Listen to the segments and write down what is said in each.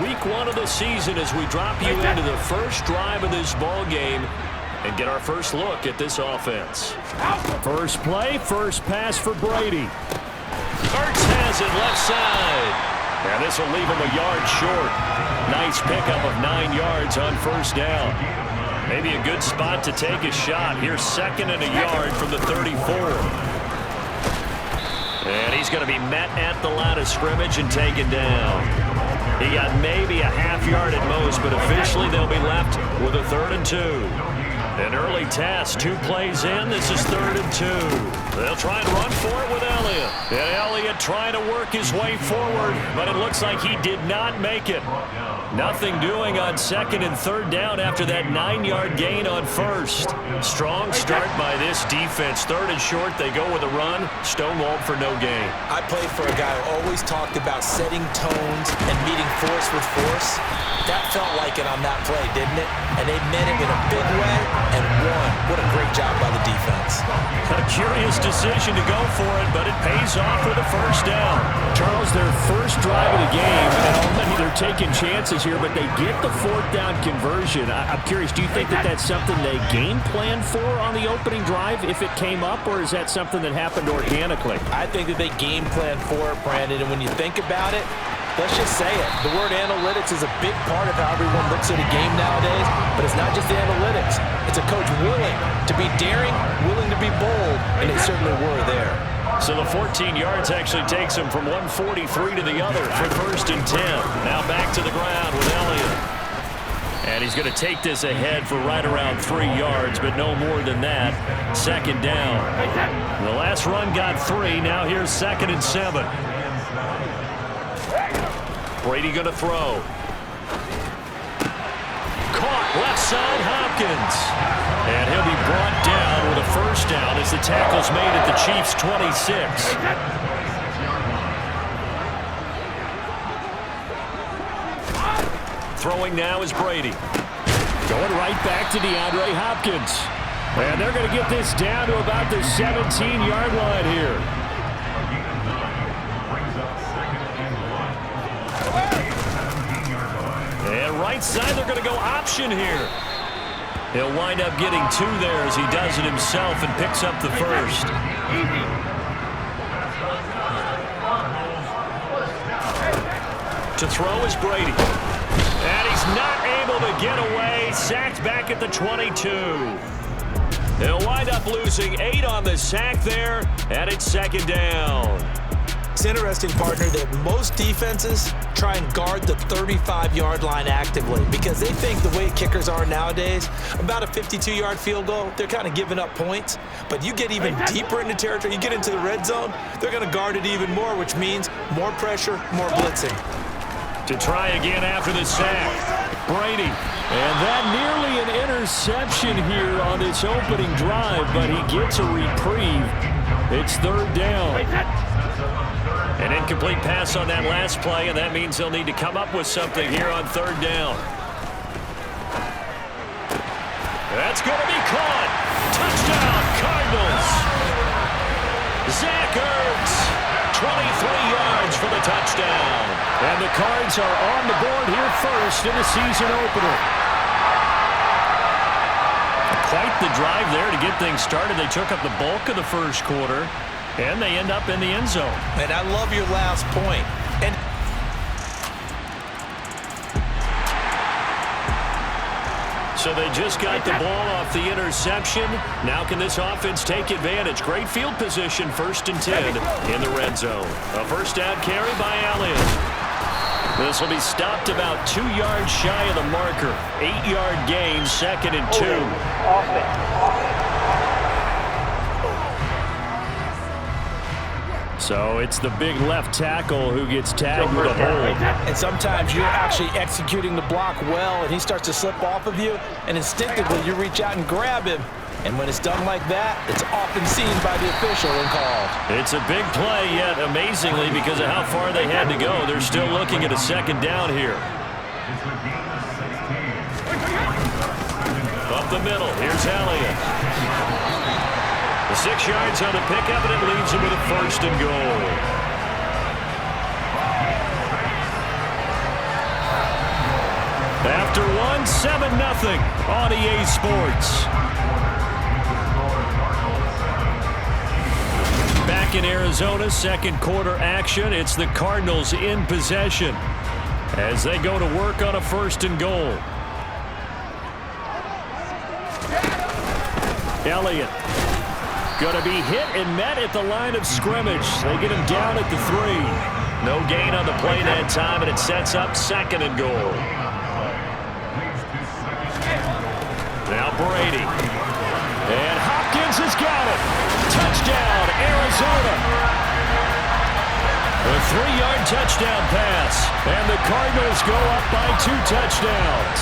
Week 1 of the season as we drop you into the first drive of this ball game and get our first look at this offense. First play, first pass for Brady. Hurts has it left side. And this will leave him a yard short. Nice pickup of 9 yards on first down. Maybe a good spot to take a shot. Here's 2nd and a yard from the 34. And he's going to be met at the line of scrimmage and taken down. He got maybe a half yard at most, but officially they'll be left with a 3rd and 2. An early test, 2 plays in. This is 3rd and 2. They'll try and run for it with Elliott. And Elliott trying to work his way forward, but it looks like he did not make it. Nothing doing on 2nd and 3rd down after that 9-yard gain on first. Strong start by this defense. 3rd and short, they go with a run. Stonewalled for no gain. I played for a guy who always talked about setting tones and meeting force with force. That felt like it on that play, didn't it? And they meant it in a big way and won. What a great job by the defense. A curious decision to go for it, but it pays off with a first down. Charles, their first drive of the game, and already they're taking chances here, but they get the 4th down conversion. I'm curious, do you think that that's something they game planned for on the opening drive if it came up, or is that something that happened organically? I think that they game planned for it, Brandon, and when you think about it, let's just say it. The word analytics is a big part of how everyone looks at a game nowadays, but it's not just the analytics. It's a coach willing to be daring, willing to be bold, and they certainly were there. So the 14 yards actually takes him from 143 to the other for 1st and 10. Now back to the ground with Elliott. And he's going to take this ahead for right around 3 yards, but no more than that. 2nd down. The last run got 3. Now here's 2nd and 7. Brady going to throw. Caught left side Hopkins. And he'll be brought down with a first down as the tackle's made at the Chiefs' 26. Throwing now is Brady. Going right back to DeAndre Hopkins. And they're going to get this down to about the 17-yard line here. And right side, they're going to go option here. He'll wind up getting 2 there as he does it himself and picks up the first. To throw is Brady. And he's not able to get away. Sacked back at the 22. He'll wind up losing 8 on the sack there, and it's 2nd down. It's interesting, partner, that most defenses try and guard the 35-yard line actively because they think the way kickers are nowadays, about a 52-yard field goal, they're kind of giving up points. But you get even deeper into territory, you get into the red zone, they're going to guard it even more, which means more pressure, more blitzing. To try again after the sack, Brady. And that nearly an interception here on this opening drive, but he gets a reprieve. It's 3rd down. An incomplete pass on that last play, and that means they'll need to come up with something here on 3rd down. That's going to be caught. Touchdown, Cardinals. Zach Ertz, 23 yards for the touchdown. And the Cards are on the board here first in the season opener. Quite the drive there to get things started. They took up the bulk of the first quarter. And they end up in the end zone. And I love your last point. And so they just got the ball off the interception. Now can this offense take advantage? Great field position, 1st and 10 in the red zone. A first down carry by Elliott. This will be stopped about 2 yards shy of the marker. 8-yard gain, 2nd and 2. So it's the big left tackle who gets tagged with a hold. And sometimes you're actually executing the block well, and he starts to slip off of you, and instinctively you reach out and grab him. And when it's done like that, it's often seen by the official and called. It's a big play, yet amazingly, because of how far they had to go, they're still looking at a 2nd down here. Up the middle, here's Elliott. 6 yards on the pickup, and it leaves him with a 1st and goal. 7-0 on EA Sports. Back in Arizona, second quarter action. It's the Cardinals in possession as they go to work on a 1st and goal. Elliott going to be hit and met at the line of scrimmage. They get him down at the 3. No gain on the play that time, and it sets up 2nd and goal. Now Brady. And Hopkins has got it. Touchdown, Arizona. A 3-yard touchdown pass. And the Cardinals go up by 2 touchdowns.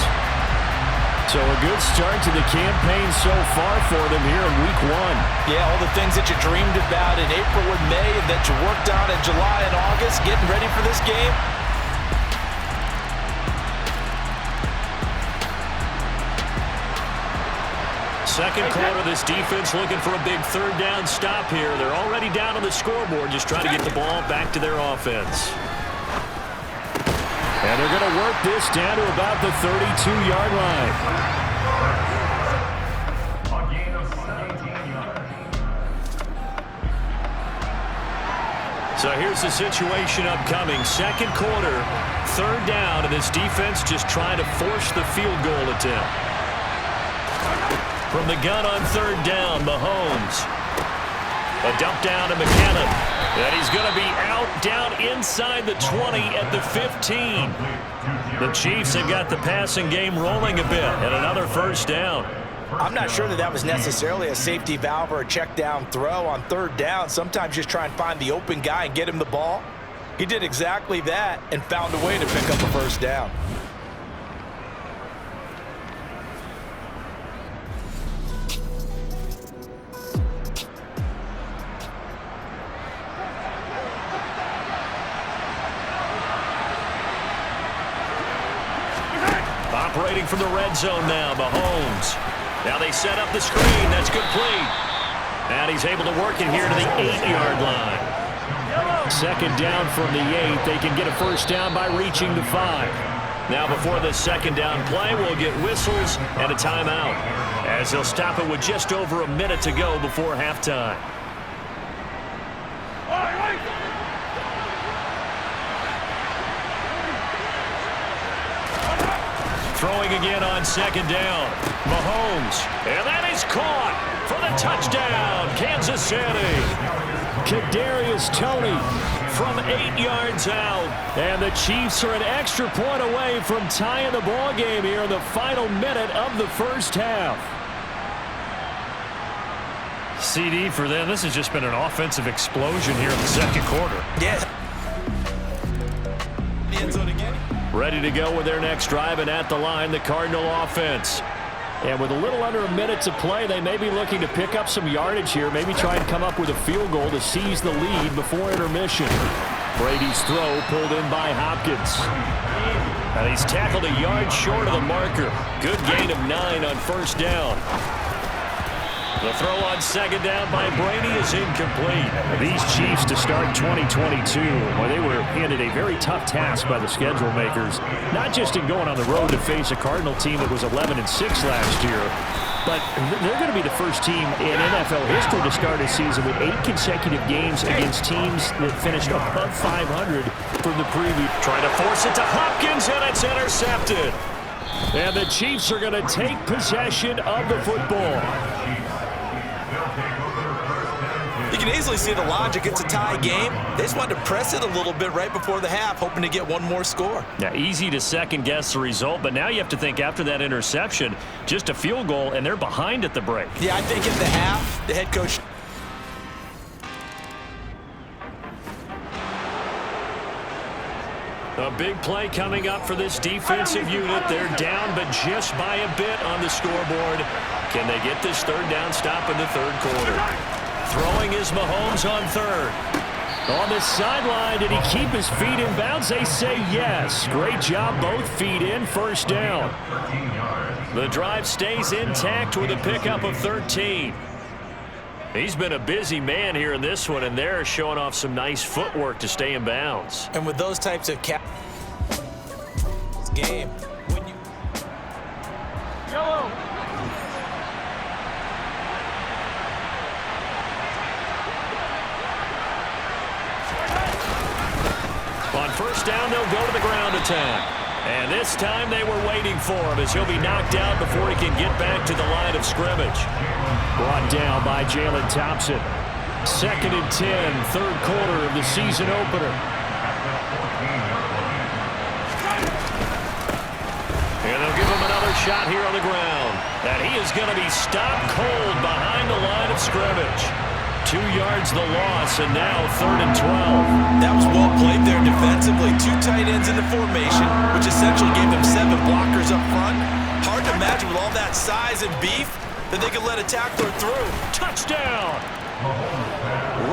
So a good start to the campaign so far for them here in Week 1. Yeah, all the things that you dreamed about in April and May and that you worked on in July and August, getting ready for this game. Second quarter, this defense looking for a big 3rd down stop here. They're already down on the scoreboard, just trying to get the ball back to their offense. And they're going to work this down to about the 32-yard line. So here's the situation upcoming. Second quarter, 3rd down, and this defense just trying to force the field goal attempt. From the gun on 3rd down, Mahomes. A dump down to McKinnon. And he's going to be out down inside the 20 at the 15. The Chiefs have got the passing game rolling a bit, and another 1st down. I'm not sure that was necessarily a safety valve or a check down throw on 3rd down. Sometimes just try and find the open guy and get him the ball. He did exactly that and found a way to pick up a 1st down. Operating from the red zone now, Mahomes. Now they set up the screen. That's complete. And he's able to work it here to the 8-yard line. 2nd down from the 8. They can get a 1st down by reaching the 5. Now before this 2nd down play, we'll get whistles and a timeout, as they'll stop it with just over a minute to go before halftime. Throwing again on 2nd down. Mahomes. And that is caught for the touchdown, Kansas City. Kadarius Toney From 8 yards out. And the Chiefs are an extra point away from tying the ball game here in the final minute of the 1st half. CD for them. This has just been an offensive explosion here in the 2nd quarter. Yeah. Ready to go with their next drive, and at the line, the Cardinal offense. And with a little under a minute to play, they may be looking to pick up some yardage here, maybe try and come up with a field goal to seize the lead before intermission. Brady's throw pulled in by Hopkins. And he's tackled a yard short of the marker. Good gain of 9 on 1st down. The throw on 2nd down by Brady is incomplete. These Chiefs to start 2022, well, they were handed a very tough task by the schedule makers, not just in going on the road to face a Cardinal team that was 11-6 last year, but they're going to be the first team in NFL history to start a season with 8 consecutive games against teams that finished above 500 from the preview. Trying to force it to Hopkins, and it's intercepted. And the Chiefs are going to take possession of the football. You can easily see the logic. It's a tie game. They just wanted to press it a little bit right before the half, hoping to get one more score. Yeah, easy to second-guess the result, but now you have to think after that interception, just a field goal, and they're behind at the break. Yeah, I think at the half, the head coach... A big play coming up for this defensive unit. They're down, but just by a bit on the scoreboard. Can they get this 3rd down stop in the 3rd quarter? Throwing is Mahomes on 3rd. On the sideline, did he keep his feet in bounds? They say yes. Great job, both feet in, 1st down. The drive stays intact with a pickup of 13. He's been a busy man here in this one, and they're showing off some nice footwork to stay in bounds. And with those types of game, On first down, they'll go to the ground attack. And this time they were waiting for him as he'll be knocked out before he can get back to the line of scrimmage. Brought down by Jalen Thompson. 2nd and 10, third quarter of the season opener. And they'll give him another shot here on the ground. And he is going to be stopped cold behind the line of scrimmage. 2 yards the loss, and now 3rd and 12. That was well played there defensively. 2 tight ends in the formation, which essentially gave them 7 blockers up front. Hard to imagine with all that size and beef that they could let a tackler through. Touchdown!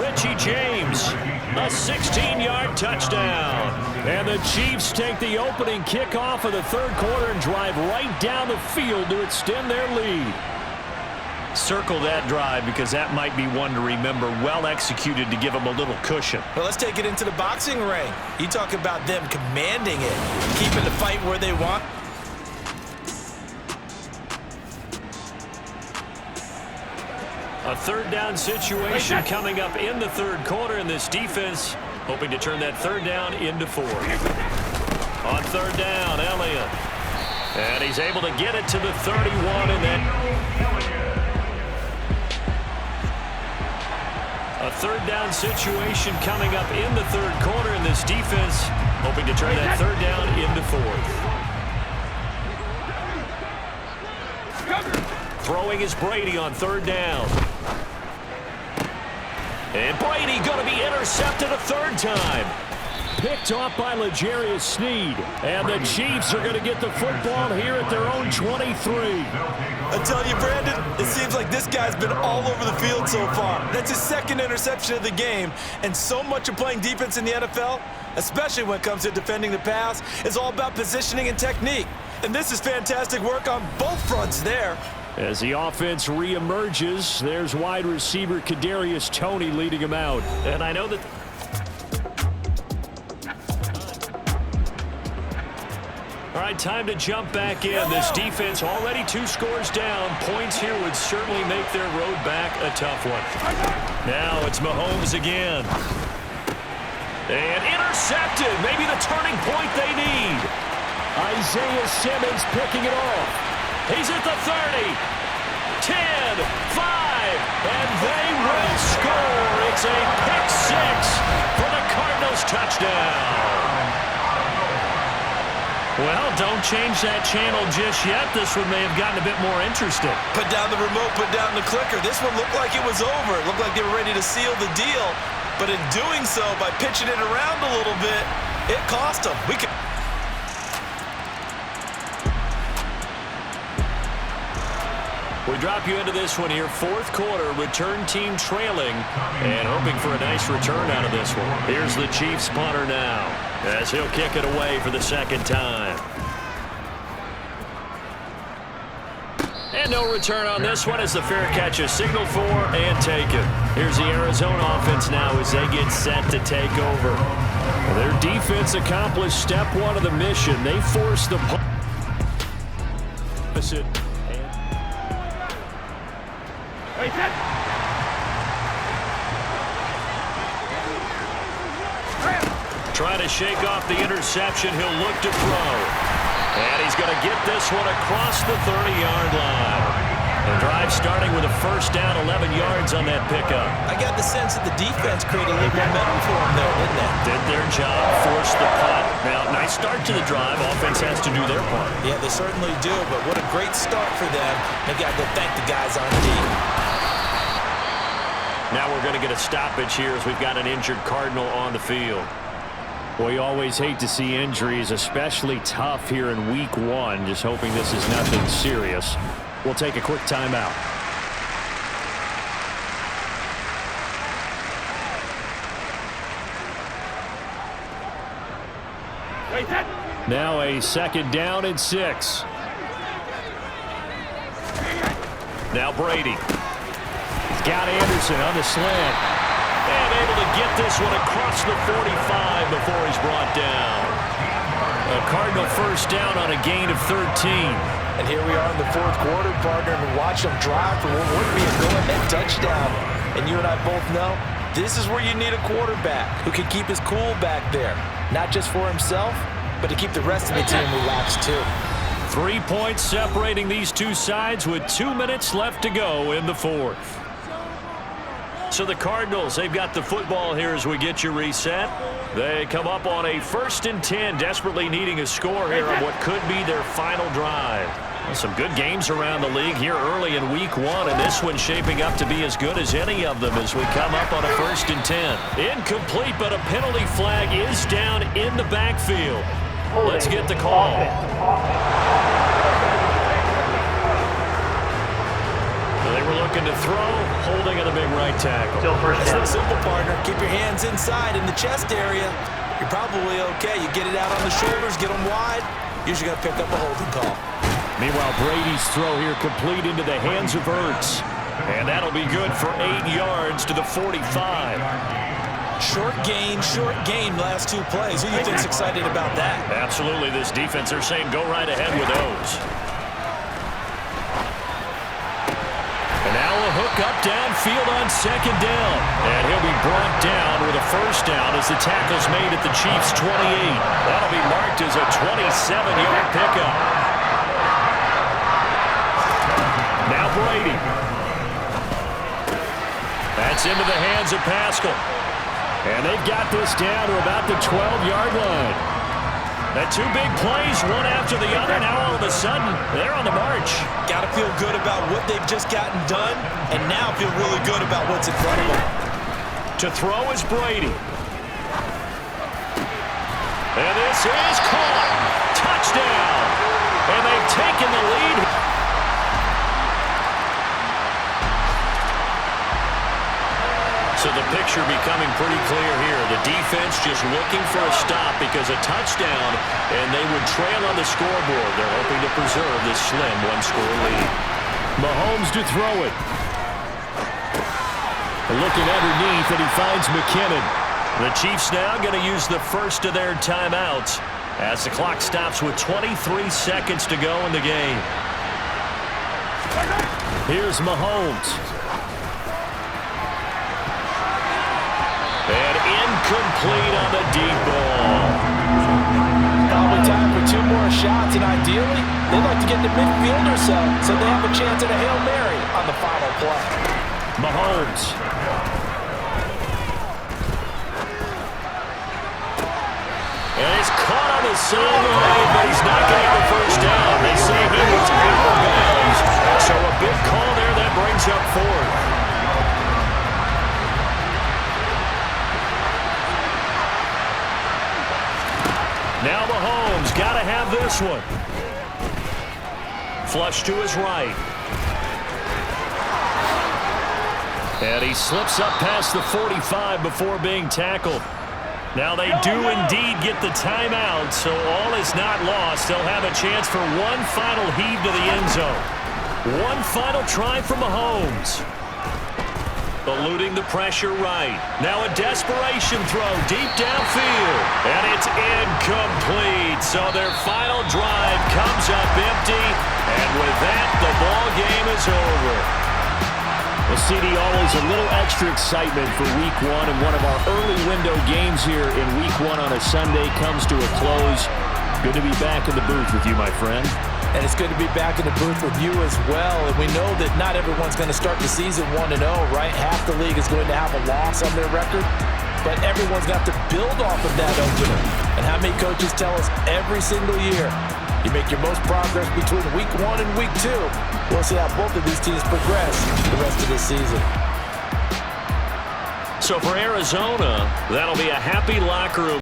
Richie James, a 16-yard touchdown. And the Chiefs take the opening kickoff of the third quarter and drive right down the field to extend their lead. Circle that drive because that might be one to remember. Well executed to give them a little cushion. Well, let's take it into the boxing ring. You talk about them commanding it, keeping the fight where they want. A third down situation coming up in the third quarter, and this defense hoping to turn that third down into 4. On third down, Elliott. And he's able to get it to the 31, and then a third down situation coming up in the third quarter, and this defense hoping to turn that third down into 4th. Throwing is Brady on third down. And Brady going to be intercepted a third time. Picked off by L'Jarius Sneed. And the Chiefs are going to get the football here at their own 23. I tell you, Brandon, it seems like this guy's been all over the field so far. That's his 2nd interception of the game. And so much of playing defense in the NFL, especially when it comes to defending the pass, is all about positioning and technique. And this is fantastic work on both fronts there. As the offense reemerges, there's wide receiver Kadarius Toney leading him out. And I know that... All right, time to jump back in. This defense already 2 scores down. Points here would certainly make their road back a tough one. Now it's Mahomes again. And intercepted. Maybe the turning point they need. Isaiah Simmons picking it off. He's at the 30. 10, 5, and they will score. It's a pick 6 for the Cardinals touchdown. Well, don't change that channel just yet. This one may have gotten a bit more interesting. Put down the remote, put down the clicker. This one looked like it was over. It looked like they were ready to seal the deal. But in doing so, by pitching it around a little bit, it cost them. We drop you into this one here. 4th quarter, return team trailing and hoping for a nice return out of this one. Here's the Chiefs punter now as he'll kick it away for the 2nd time. And no return on this one as the fair catch is signaled for and taken. Here's the Arizona offense now as they get set to take over. Well, their defense accomplished step 1 of the mission. They forced the opposite. Trying to shake off the interception. He'll look to throw. And he's going to get this one across the 30-yard line. The drive starting with a first down, 11 yards on that pickup. I got the sense that the defense created a little momentum for them there, didn't they? Did their job, forced the punt. Now, nice start to the drive. Offense has to do their part. Yeah, they certainly do, but what a great start for them. They've got to go thank the guys on D. Now we're going to get a stoppage here as we've got an injured Cardinal on the field. We always hate to see injuries, especially tough here in week 1. Just hoping this is nothing serious. We'll take a quick timeout. Now a 2nd down and 6. Now Brady. He's got Anderson on the slant. And able to get this one across the 45 before he's brought down. A Cardinal first down on a gain of 13. And here we are in the fourth quarter, partner, and watch them drive for what would be a go-ahead touchdown. And you and I both know this is where you need a quarterback who can keep his cool back there, not just for himself, but to keep the rest of the team relaxed too. 3 points separating these two sides with 2 minutes left to go in the fourth. So the Cardinals, they've got the football here as we get you reset. They come up on a 1st and 10, desperately needing a score here on what could be their final drive. Well, some good games around the league here early in week 1, and this one's shaping up to be as good as any of them as we come up on a 1st and 10. Incomplete, but a penalty flag is down in the backfield. Let's get the call. They were looking to throw, holding at a big right tackle. It's so simple, partner. Keep your hands inside in the chest area. You're probably okay. You get it out on the shoulders, get them wide. Usually going to pick up a holding call. Meanwhile, Brady's throw here complete into the hands of Ertz. And that'll be good for 8 yards to the 45. Short gain last 2 plays. Who do you think's excited about that? Absolutely. This defense, they're saying go right ahead with those. And now a hook up downfield on 2nd down. And he'll be brought down with a 1st down as the tackle's made at the Chiefs' 28. That'll be marked as a 27-yard pickup. Now Brady. That's into the hands of Pascal. And they've got this down to about the 12-yard line. The 2 big plays, one after the other. Now all of a sudden, they're on the march. Got to feel good about what they've just gotten done, and now feel really good about what's in front of them. To throw is Brady. And this is caught. Touchdown. And they've taken the lead. So the picture becoming pretty clear here. The defense just looking for a stop because a touchdown, and they would trail on the scoreboard. They're hoping to preserve this slim 1-score lead. Mahomes to throw it. Looking underneath, and he finds McKinnon. The Chiefs now going to use the first of their timeouts as the clock stops with 23 seconds to go in the game. Here's Mahomes. And incomplete on the deep ball. Probably time for 2 more shots, and ideally, they'd like to get the midfield or so they have a chance at a Hail Mary on the final play. Mahomes. And he's caught on the sideline, but he's not getting the first down. They say he was out of bounds. So a big call there that brings up 4th. Now Mahomes got to have this one. Flush to his right. And he slips up past the 45 before being tackled. Now they do indeed get the timeout, so all is not lost. They'll have a chance for one final heave to the end zone. One final try for Mahomes. Eluding the pressure right. Now a desperation throw deep downfield. And it's incomplete. So their final drive comes up empty. And with that, the ball game is over. Well, CD, always a little extra excitement for week 1. And one of our early window games here in week 1 on a Sunday comes to a close. Good to be back in the booth with you, my friend. And it's good to be back in the booth with you as well. And we know that not everyone's going to start the season 1-0, right? Half the league is going to have a loss on their record. But everyone's got to build off of that opener. And how many coaches tell us every single year, you make your most progress between week 1 and week 2. We'll see how both of these teams progress the rest of this season. So for Arizona, that'll be a happy locker room.